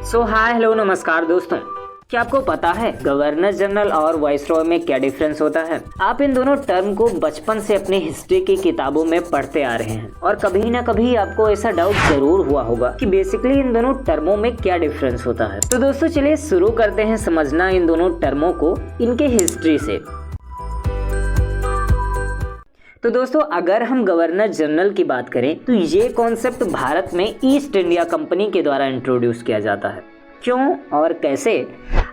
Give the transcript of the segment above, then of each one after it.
Hi hello नमस्कार दोस्तों, क्या आपको पता है गवर्नर जनरल और वाइसरॉय में क्या डिफरेंस होता है। आप इन दोनों टर्म को बचपन से अपनी हिस्ट्री की किताबों में पढ़ते आ रहे हैं और कभी ना कभी आपको ऐसा डाउट जरूर हुआ होगा कि बेसिकली इन दोनों टर्मों में क्या डिफरेंस होता है। तो दोस्तों चलिए शुरू करते हैं समझना इन दोनों टर्मों को इनके हिस्ट्री से। तो दोस्तों अगर हम गवर्नर जनरल की बात करें तो ये कॉन्सेप्ट भारत में ईस्ट इंडिया कंपनी के द्वारा इंट्रोड्यूस किया जाता है। क्यों और कैसे,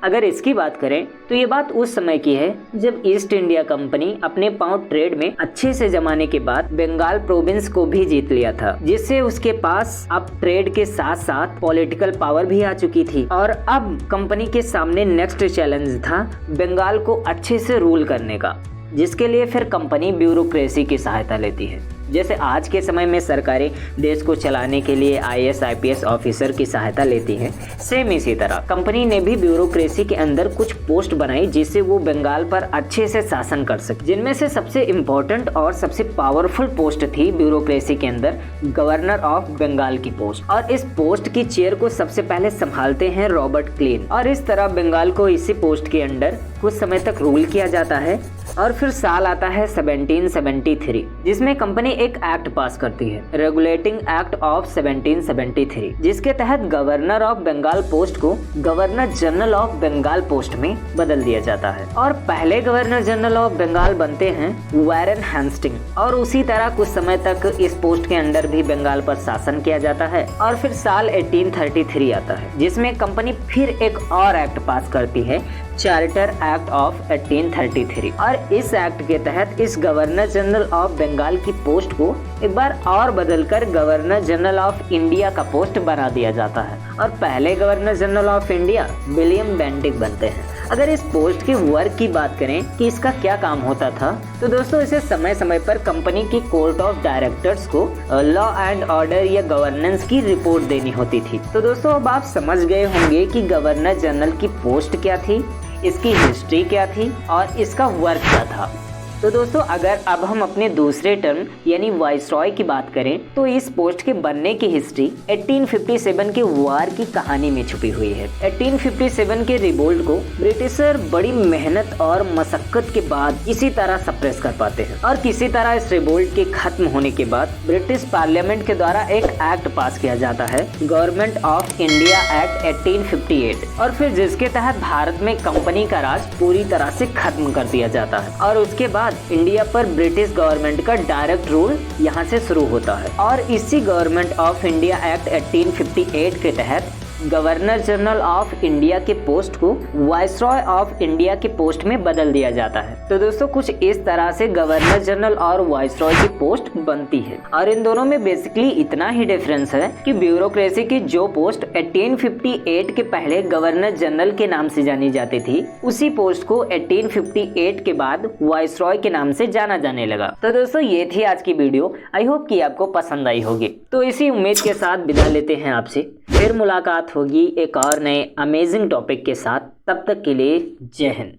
अगर इसकी बात करें तो ये बात उस समय की है जब ईस्ट इंडिया कंपनी अपने पांव ट्रेड में अच्छे से जमाने के बाद बंगाल प्रोविंस को भी जीत लिया था, जिससे उसके पास अब ट्रेड के साथ साथ पॉलिटिकल पावर भी आ चुकी थी। और अब कंपनी के सामने नेक्स्ट चैलेंज था बंगाल को अच्छे से रूल करने का, जिसके लिए फिर कंपनी ब्यूरोक्रेसी की सहायता लेती है। जैसे आज के समय में सरकारें देश को चलाने के लिए IAS IPS ऑफिसर की सहायता लेती हैं, सेम इसी तरह कंपनी ने भी ब्यूरोक्रेसी के अंदर कुछ पोस्ट बनाई जिससे वो बंगाल पर अच्छे से शासन कर सके। जिनमें से सबसे इम्पोर्टेंट और सबसे पावरफुल पोस्ट थी ब्यूरोक्रेसी के अंदर गवर्नर ऑफ बंगाल की पोस्ट, और इस पोस्ट की चेयर को सबसे पहले संभालते हैं रॉबर्ट क्लीन। और इस तरह बंगाल को इसी पोस्ट के अंडर कुछ समय तक रूल किया जाता है। और फिर साल आता है 1773, जिसमें कंपनी एक एक्ट पास करती है, रेगुलेटिंग एक्ट ऑफ 1773, जिसके तहत गवर्नर ऑफ बंगाल पोस्ट को governor general of Bengal post में बदल दिया जाता है। और पहले गवर्नर जनरल ऑफ बंगाल बनते हैं वारेन हेस्टिंग, और उसी तरह कुछ समय तक इस पोस्ट के अंडर भी बंगाल पर शासन किया जाता है। और फिर साल 1833 आता है, जिसमें कंपनी फिर एक और एक्ट पास करती है, चार्टर एक्ट ऑफ 1833। और इस एक्ट के तहत इस गवर्नर जनरल ऑफ बंगाल की पोस्ट को एक बार और बदलकर गवर्नर जनरल ऑफ इंडिया का पोस्ट बना दिया जाता है, और पहले governor general of India William Bentinck बनते हैं। अगर इस पोस्ट के वर्क की बात करें कि इसका क्या काम होता था, तो दोस्तों इसे समय समय पर कंपनी की कोर्ट ऑफ डायरेक्टर्स को लॉ एंड ऑर्डर या गवर्नेंस की रिपोर्ट देनी होती थी। तो दोस्तों अब आप समझ गए होंगे कि गवर्नर जनरल की पोस्ट क्या थी, इसकी हिस्ट्री क्या थी और इसका वर्क क्या था। तो दोस्तों अगर अब हम अपने दूसरे टर्म यानी वाइसरॉय की बात करें तो इस पोस्ट के बनने की हिस्ट्री 1857 के वार की कहानी में छुपी हुई है। 1857 के रिवोल्ट को ब्रिटिशर बड़ी मेहनत और मशक्कत के बाद इसी तरह सप्रेस कर पाते हैं, और किसी तरह इस रिवोल्ट के खत्म होने के बाद ब्रिटिश पार्लियामेंट के द्वारा एक एक्ट पास किया जाता है, गवर्नमेंट ऑफ इंडिया एक्ट 1858, और फिर जिसके तहत भारत में कंपनी का राज पूरी तरह से खत्म कर दिया जाता है। और उसके बाद इंडिया पर ब्रिटिश गवर्नमेंट का डायरेक्ट रूल यहाँ से शुरू होता है। और इसी गवर्नमेंट ऑफ इंडिया एक्ट 1858 के तहत गवर्नर जनरल ऑफ इंडिया के पोस्ट को वाइसरॉय ऑफ इंडिया के पोस्ट में बदल दिया जाता है। तो दोस्तों कुछ इस तरह से गवर्नर जनरल और वाइसरॉय की पोस्ट बनती है। और इन दोनों में बेसिकली इतना ही डिफरेंस है कि ब्यूरोक्रेसी की जो पोस्ट 1858 के पहले गवर्नर जनरल के नाम से जानी जाती थी, उसी पोस्ट को 1858 के बाद वाइसरॉय के नाम से जाना जाने लगा। तो दोस्तों ये थी आज की वीडियो, आई होप कि आपको पसंद आई होगी। तो इसी उम्मीद के साथ विदा लेते हैं आपसे, फिर मुलाकात होगी एक और नए अमेजिंग टॉपिक के साथ। तब तक के लिए जय हिंद।